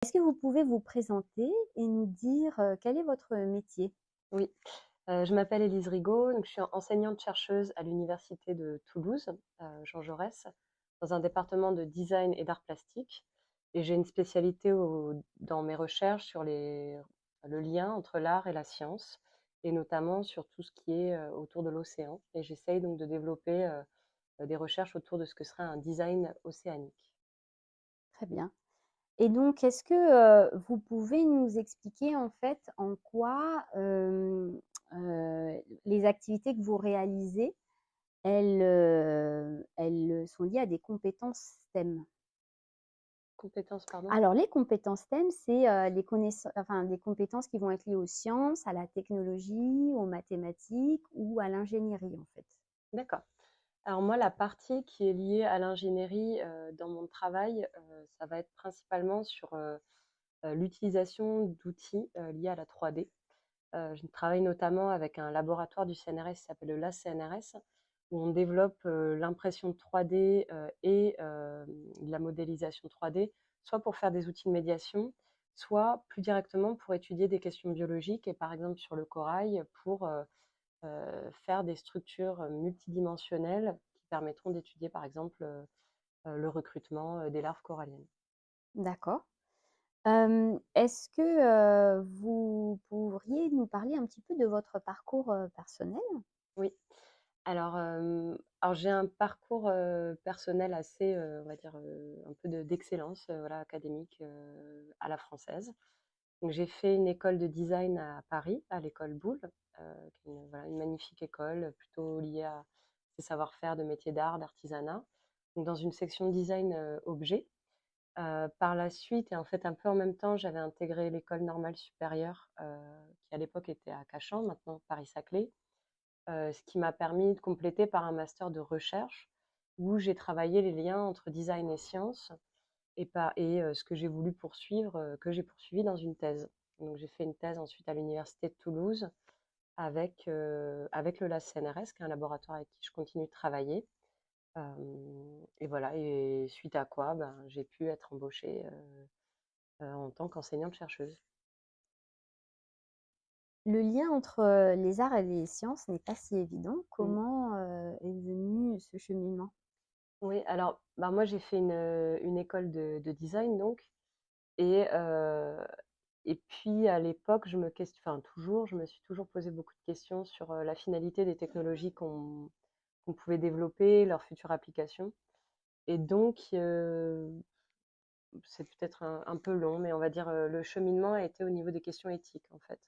Est-ce que vous pouvez vous présenter et nous dire, quel est votre métier? Oui, je m'appelle Élise Rigaud, donc je suis enseignante-chercheuse à l'université de Toulouse, Jean Jaurès, dans un département de design et d'art plastique. Et j'ai une spécialité dans mes recherches sur le lien entre l'art et la science, et notamment sur tout ce qui est autour de l'océan. Et j'essaye donc de développer des recherches autour de ce que serait un design océanique. Très bien. Et donc est-ce que, vous pouvez nous expliquer en fait en quoi, les activités que vous réalisez, elles sont liées à des compétences STEM? Compétences, pardon? Alors les compétences STEM, c'est, les connaissances, enfin des compétences qui vont être liées aux sciences, à la technologie, aux mathématiques ou à l'ingénierie en fait. D'accord. Alors moi, la partie qui est liée à l'ingénierie, dans mon travail, ça va être principalement sur, l'utilisation d'outils, liés à la 3D. Je travaille notamment avec un laboratoire du CNRS qui s'appelle le LAS CNRS, où on développe, l'impression 3D, et de la modélisation 3D, soit pour faire des outils de médiation, soit plus directement pour étudier des questions biologiques et par exemple sur le corail pour, faire des structures multidimensionnelles qui permettront d'étudier par exemple le recrutement des larves coralliennes. D'accord. Est-ce que, vous pourriez nous parler un petit peu de votre parcours, personnel? Oui, alors j'ai un parcours personnel assez, on va dire, un peu d'excellence, voilà, académique, à la française. Donc j'ai fait une école de design à Paris, à l'école Boulle, qui est voilà, une magnifique école plutôt liée à ses savoir-faire de métiers d'art, d'artisanat. Donc dans une section design objet. Par la suite et en fait un peu en même temps, j'avais intégré l'école normale supérieure, qui à l'époque était à Cachan, maintenant Paris-Saclay, ce qui m'a permis de compléter par un master de recherche où j'ai travaillé les liens entre design et sciences et ce que j'ai voulu poursuivre, que j'ai poursuivi dans une thèse. Donc j'ai fait une thèse ensuite à l'université de Toulouse avec le LAS CNRS, qui est un laboratoire avec qui je continue de travailler. Et voilà, et suite à quoi, ben, j'ai pu être embauchée en tant qu'enseignante-chercheuse. Le lien entre, les arts et les sciences n'est pas si évident. Mm. Comment, est venu ce cheminement? Oui, alors bah, moi j'ai fait une école de design donc, et, et puis à l'époque, enfin toujours, je me suis toujours posé beaucoup de questions sur la finalité des technologies qu'on pouvait développer, leur future application. Et donc, c'est peut-être un peu long, mais on va dire le cheminement a été au niveau des questions éthiques en fait.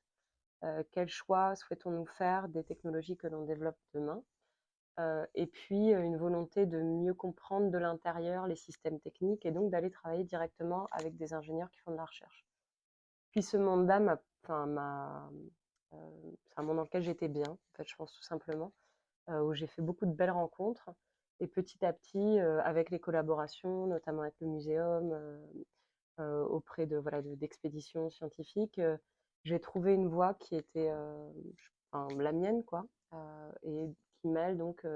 Quel choix souhaitons-nous faire des technologies que l'on développe demain? Et puis une volonté de mieux comprendre de l'intérieur les systèmes techniques et donc d'aller travailler directement avec des ingénieurs qui font de la recherche. Puis ce monde-là c'est un monde dans lequel j'étais bien, en fait, je pense tout simplement, où j'ai fait beaucoup de belles rencontres. Et petit à petit, avec les collaborations, notamment avec le muséum, auprès d'expéditions scientifiques, j'ai trouvé une voie qui était enfin, la mienne, quoi, et qui mêle donc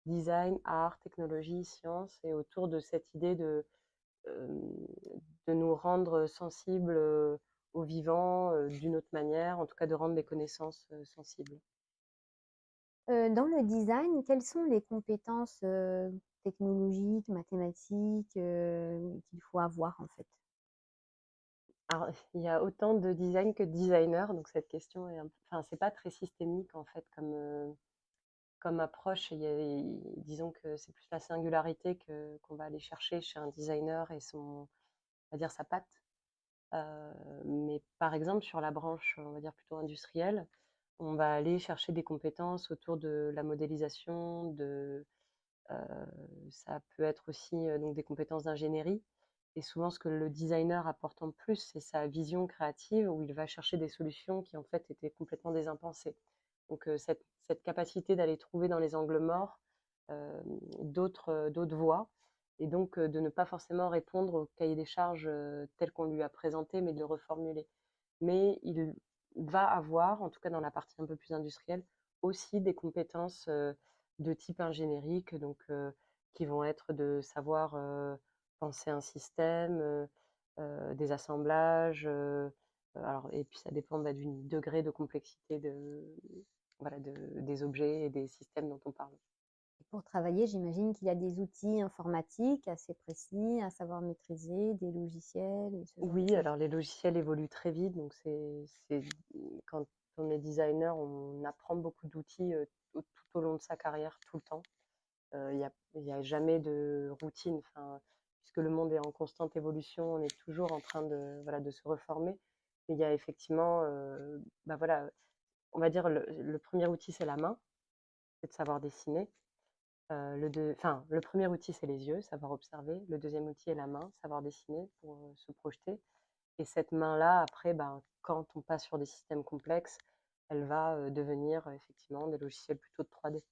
design, art, technologie, science, et autour de cette idée euh, de nous rendre sensibles au vivant d'une autre manière, en tout cas de rendre les connaissances sensibles. Dans le design, quelles sont les compétences, technologiques, mathématiques, qu'il faut avoir en fait? Alors, il y a autant de design que de designers, donc cette question enfin, c'est pas très systémique en fait comme approche. Disons que c'est plus la singularité qu'on va aller chercher chez un designer et on va dire sa patte. Mais par exemple, sur la branche, on va dire plutôt industrielle, on va aller chercher des compétences autour de la modélisation, ça peut être aussi donc des compétences d'ingénierie. Et souvent, ce que le designer apporte en plus, c'est sa vision créative où il va chercher des solutions qui en fait étaient complètement désimpensées. Donc cette capacité d'aller trouver dans les angles morts d'autres voies et donc de ne pas forcément répondre au cahier des charges tel qu'on lui a présenté, mais de le reformuler. Mais il va avoir, en tout cas dans la partie un peu plus industrielle, aussi des compétences de type ingénierique, donc qui vont être de savoir penser un système, des assemblages, alors et puis ça dépend, bah, du degré de complexité voilà, des objets et des systèmes dont on parle. Pour travailler, j'imagine qu'il y a des outils informatiques assez précis à savoir maîtriser, des logiciels et ce genre de Oui, choses? alors les logiciels évoluent très vite, donc quand on est designer, on apprend beaucoup d'outils, tout au long de sa carrière, tout le temps. Il y a jamais de routine, enfin, puisque le monde est en constante évolution, on est toujours en train de, voilà, de se reformer. Mais il y a effectivement, bah, voilà, on va dire le 1er outil, c'est la main, c'est de savoir dessiner. Le premier outil, c'est les yeux, savoir observer. Le deuxième outil est la main, savoir dessiner pour, se projeter. Et cette main-là, après, ben, quand on passe sur des systèmes complexes, elle va, devenir, effectivement des logiciels plutôt de 3D.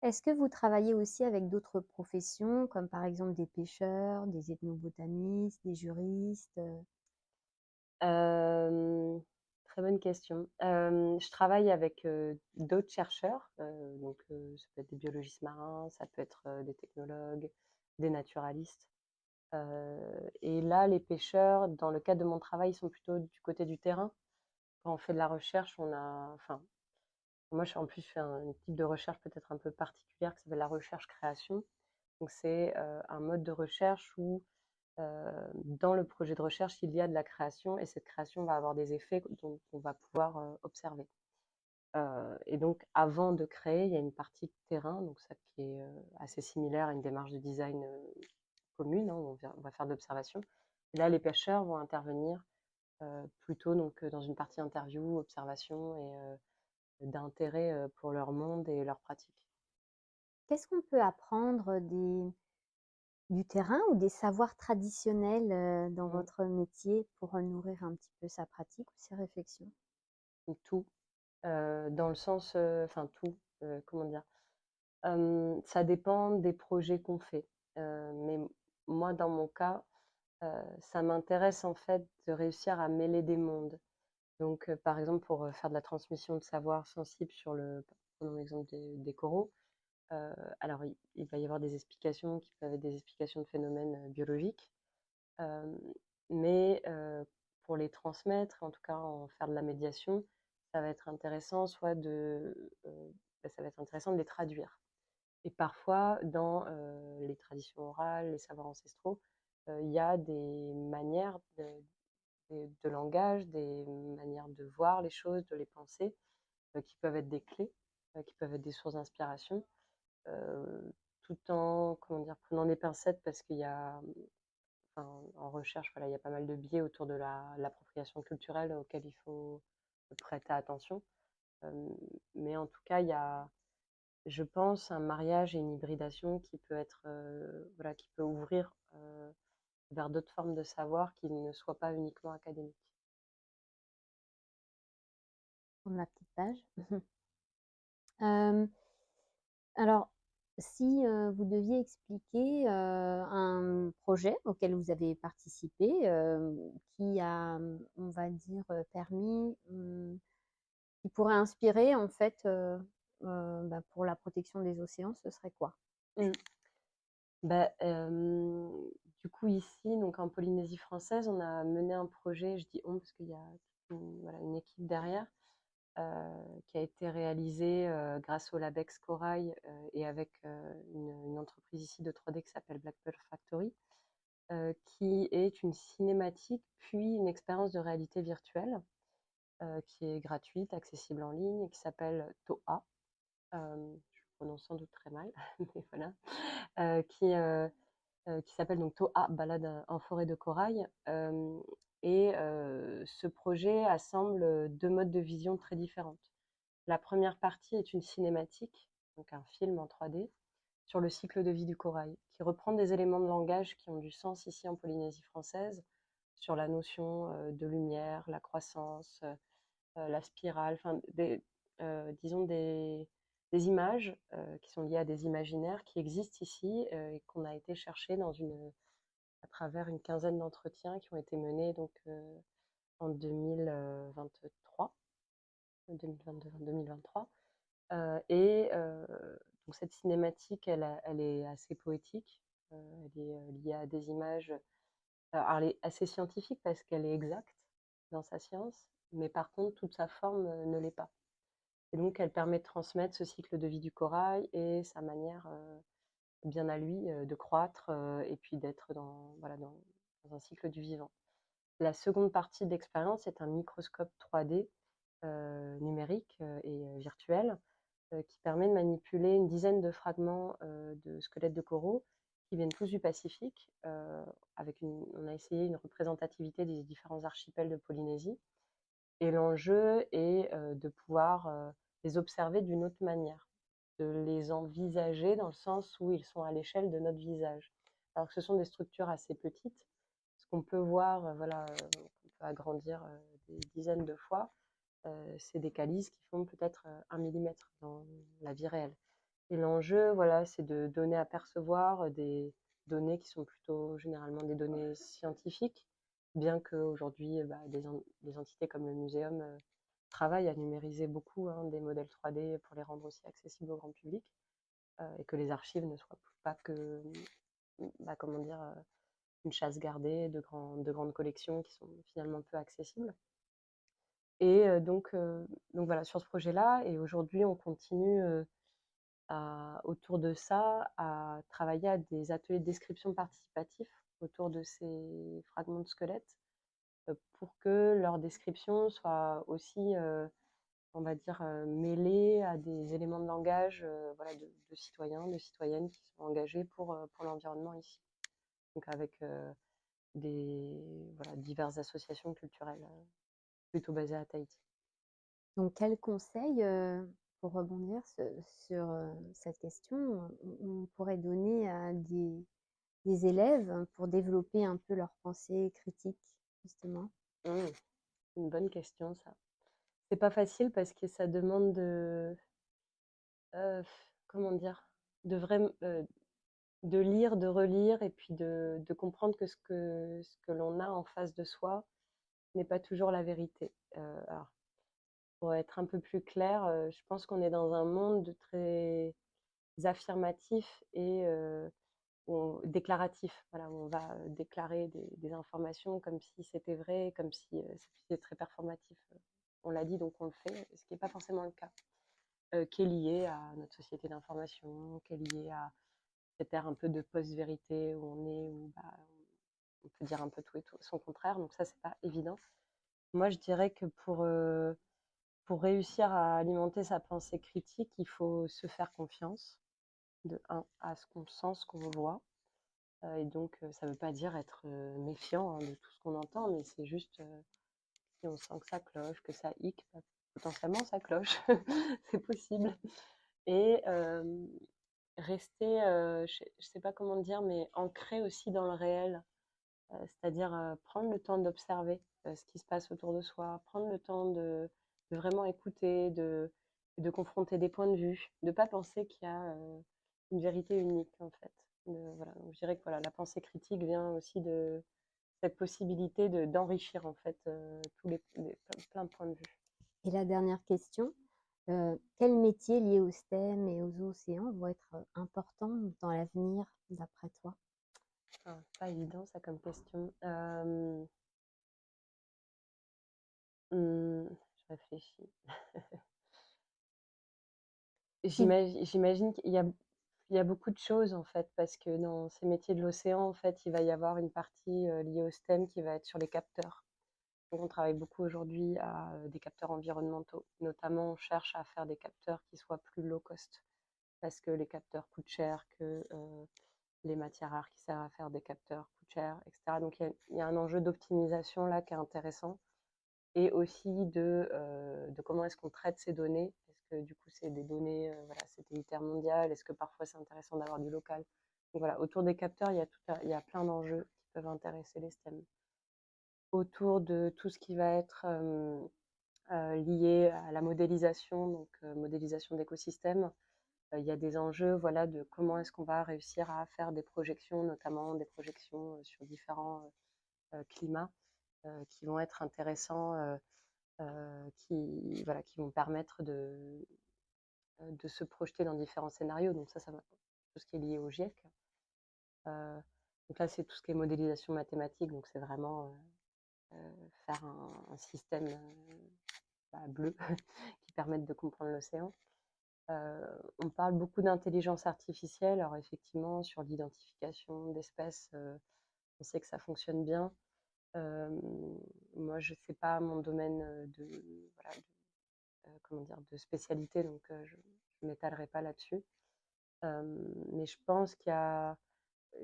Est-ce que vous travaillez aussi avec d'autres professions, comme par exemple des pêcheurs, des ethnobotanistes, des juristes? Hem, Très bonne question. Je travaille avec, d'autres chercheurs, donc ça peut être des biologistes marins, ça peut être, des technologues, des naturalistes. Et là, les pêcheurs, dans le cadre de mon travail, ils sont plutôt du côté du terrain. Quand on fait de la recherche, moi, je fais un type de recherche peut-être un peu particulière qui s'appelle la recherche-création. Donc c'est, un mode de recherche où dans le projet de recherche, il y a de la création et cette création va avoir des effets dont on va pouvoir observer. Et donc, avant de créer, il y a une partie terrain, donc ça qui est assez similaire à une démarche de design commune, hein, où on va faire de l'observation. Et là, les pêcheurs vont intervenir plutôt donc, dans une partie interview, observation et d'intérêt pour leur monde et leurs pratiques. Qu'est-ce qu'on peut apprendre du terrain ou des savoirs traditionnels dans Mm. votre métier pour nourrir un petit peu sa pratique ou ses réflexions? Donc, tout, dans le sens, enfin tout, comment dire? Ça dépend des projets qu'on fait. Mais moi, dans mon cas, ça m'intéresse en fait de réussir à mêler des mondes. Donc, par exemple, pour faire de la transmission de savoir sensible prenons l'exemple des coraux, alors il va y avoir des explications qui peuvent être des explications de phénomènes biologiques, euh, mais pour les transmettre, en tout cas en faire de la médiation, ça va être intéressant ça va être intéressant de les traduire. Et parfois, dans les traditions orales, les savoirs ancestraux, il y a des manières de langage, des manières de voir les choses, de les penser, qui peuvent être des clés, qui peuvent être des sources d'inspiration, tout en, comment dire, prenant des pincettes parce qu'il y a, enfin, en recherche, voilà, il y a pas mal de biais autour de l'appropriation culturelle auquel il faut prêter attention. Euh, mais en tout cas, il y a, je pense, un mariage et une hybridation qui peut être, voilà, qui peut ouvrir vers d'autres formes de savoir qui ne soient pas uniquement académiques. Pour ma petite page. Euh, alors, si vous deviez expliquer un projet auquel vous avez participé, qui a, on va dire, permis, qui pourrait inspirer en fait bah, pour la protection des océans, ce serait quoi? Mm. Bah, du coup, ici, donc en Polynésie française, on a mené un projet, je dis on parce qu'il y a voilà, une équipe derrière, qui a été réalisé grâce au Labex Corail et avec une entreprise ici de 3D qui s'appelle Black Pearl Factory, qui est une cinématique puis une expérience de réalité virtuelle qui est gratuite, accessible en ligne et qui s'appelle TOA. Je prononce sans doute très mal, mais voilà, euh, qui, euh, qui s'appelle donc TOA, Balade en forêt de corail. Et ce projet assemble deux modes de vision très différentes. La première partie est une cinématique, donc un film en 3D, sur le cycle de vie du corail, qui reprend des éléments de langage qui ont du sens ici en Polynésie française, sur la notion de lumière, la croissance, la spirale, enfin, disons des images qui sont liées à des imaginaires qui existent ici et qu'on a été chercher à travers une quinzaine d'entretiens qui ont été menés donc, en 2023, 2022-2023. Et donc cette cinématique, elle est assez poétique. Elle est liée à des images Alors elle est assez scientifique parce qu'elle est exacte dans sa science, mais par contre toute sa forme, ne l'est pas. Et donc elle permet de transmettre ce cycle de vie du corail et sa manière, bien à lui, de croître, et puis d'être dans voilà, dans un cycle du vivant. La seconde partie de l'expérience est un microscope 3D, numérique, et virtuel, qui permet de manipuler une dizaine de fragments, de squelettes de coraux qui viennent tous du Pacifique, on a essayé une représentativité des différents archipels de Polynésie. Et l'enjeu est, de pouvoir, les observer d'une autre manière, de les envisager dans le sens où ils sont à l'échelle de notre visage. Alors que ce sont des structures assez petites, ce qu'on peut voir, voilà, on peut agrandir, des dizaines de fois, c'est des calices qui font peut-être, 1 millimètre dans la vie réelle. Et l'enjeu, voilà, c'est de donner à percevoir des données qui sont plutôt généralement des données scientifiques, bien qu'aujourd'hui, bah, des entités comme le muséum, travaillent à numériser beaucoup, hein, des modèles 3D pour les rendre aussi accessibles au grand public, et que les archives ne soient pas que, bah, comment dire, une chasse gardée de grandes collections qui sont finalement peu accessibles. Et donc voilà, sur ce projet-là, et aujourd'hui, on continue, autour de ça, à travailler à des ateliers de description participatifs autour de ces fragments de squelettes, pour que leur description soit aussi, on va dire, mêlée à des éléments de langage, voilà, de citoyens, de citoyennes qui sont engagés pour l'environnement ici. Donc avec, voilà, diverses associations culturelles, plutôt basées à Tahiti. Donc quel conseil, pour rebondir sur, cette question, on pourrait donner à des élèves pour développer un peu leur pensée critique, justement? Mmh, une bonne question ça. C'est pas facile parce que ça demande comment dire? De vraim de lire, de relire et puis de comprendre que ce que l'on a en face de soi n'est pas toujours la vérité. Alors pour être un peu plus clair, je pense qu'on est dans un monde très affirmatif et déclaratif. Voilà, où on va, déclarer des informations comme si c'était vrai, comme si, c'était très performatif. On l'a dit donc on le fait, ce qui est pas forcément le cas. Qui est lié à notre société d'information, qui est lié à cette ère un peu de post-vérité où on est, où bah, on peut dire un peu tout et tout, son contraire, donc ça, c'est pas évident. Moi, je dirais que pour réussir à alimenter sa pensée critique, il faut se faire confiance, de un, à ce qu'on sent, ce qu'on voit. Et donc, ça ne veut pas dire être méfiant, hein, de tout ce qu'on entend, mais c'est juste si on sent que ça cloche, que ça hic, bah, potentiellement ça cloche, c'est possible. Et rester, je ne sais pas comment dire, mais ancré aussi dans le réel, c'est-à-dire prendre le temps d'observer ce qui se passe autour de soi, prendre le temps de vraiment écouter, de confronter des points de vue, de ne pas penser qu'il y a une vérité unique en fait. Voilà. Donc, je dirais que voilà, la pensée critique vient aussi de cette possibilité d'enrichir en fait plein de points de vue. Et la dernière question, quels métiers liés au STEM et aux océans vont être, importants dans l'avenir d'après toi? Ah, pas évident ça comme question. Je réfléchis. Si J'imagine qu'il y a beaucoup de choses en fait, parce que dans ces métiers de l'océan, en fait, il va y avoir une partie liée au STEM qui va être sur les capteurs. Donc, on travaille beaucoup aujourd'hui à des capteurs environnementaux. Notamment, on cherche à faire des capteurs qui soient plus low cost, parce que les capteurs coûtent cher, que les matières rares qui servent à faire des capteurs coûtent cher, etc. Donc, il y a un enjeu d'optimisation là qui est intéressant, et aussi de comment est-ce qu'on traite ces données. Est-ce que du coup c'est des données voilà, satellitaires mondiales? Est-ce que parfois c'est intéressant d'avoir du local? Donc voilà, autour des capteurs, il y a plein d'enjeux qui peuvent intéresser les STEM. Autour de tout ce qui va être lié à la modélisation, donc modélisation d'écosystèmes, il y a des enjeux voilà, de comment est-ce qu'on va réussir à faire des projections, notamment des projections sur différents climats, qui vont être intéressants, voilà, qui vont permettre de se projeter dans différents scénarios. Donc ça va tout ce qui est lié au GIEC. Donc là, c'est tout ce qui est modélisation mathématique, donc c'est vraiment faire un système bleu qui permette de comprendre l'océan. On parle beaucoup d'intelligence artificielle. Alors effectivement, sur l'identification d'espèces, on sait que ça fonctionne bien. Moi, je sais pas mon domaine voilà, comment dire, de spécialité, donc je ne m'étalerai pas là-dessus. Mais je pense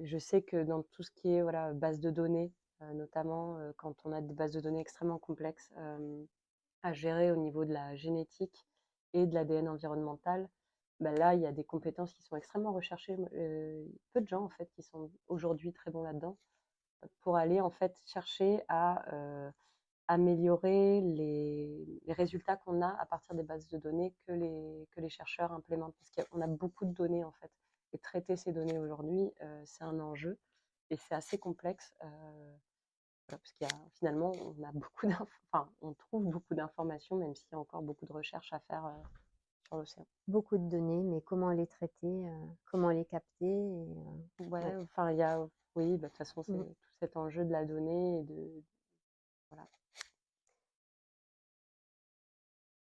je sais que dans tout ce qui est voilà, base de données, notamment quand on a des bases de données extrêmement complexes à gérer au niveau de la génétique et de l'ADN environnemental, bah là, il y a des compétences qui sont extrêmement recherchées. Peu de gens, en fait, qui sont aujourd'hui très bons là-dedans, pour aller, en fait, chercher à améliorer les résultats qu'on a à partir des bases de données que les chercheurs implémentent. Parce qu'on a beaucoup de données, en fait. Et traiter ces données aujourd'hui, c'est un enjeu. Et c'est assez complexe. Parce qu'il y a, finalement, on a enfin, on trouve beaucoup d'informations, même s'il y a encore beaucoup de recherches à faire sur l'océan. Beaucoup de données, mais comment les traiter, comment les capter Ouais, ouais. enfin, il y a, oui, bah, de toute façon, c'est Mmh. tout cet enjeu de la donnée et voilà.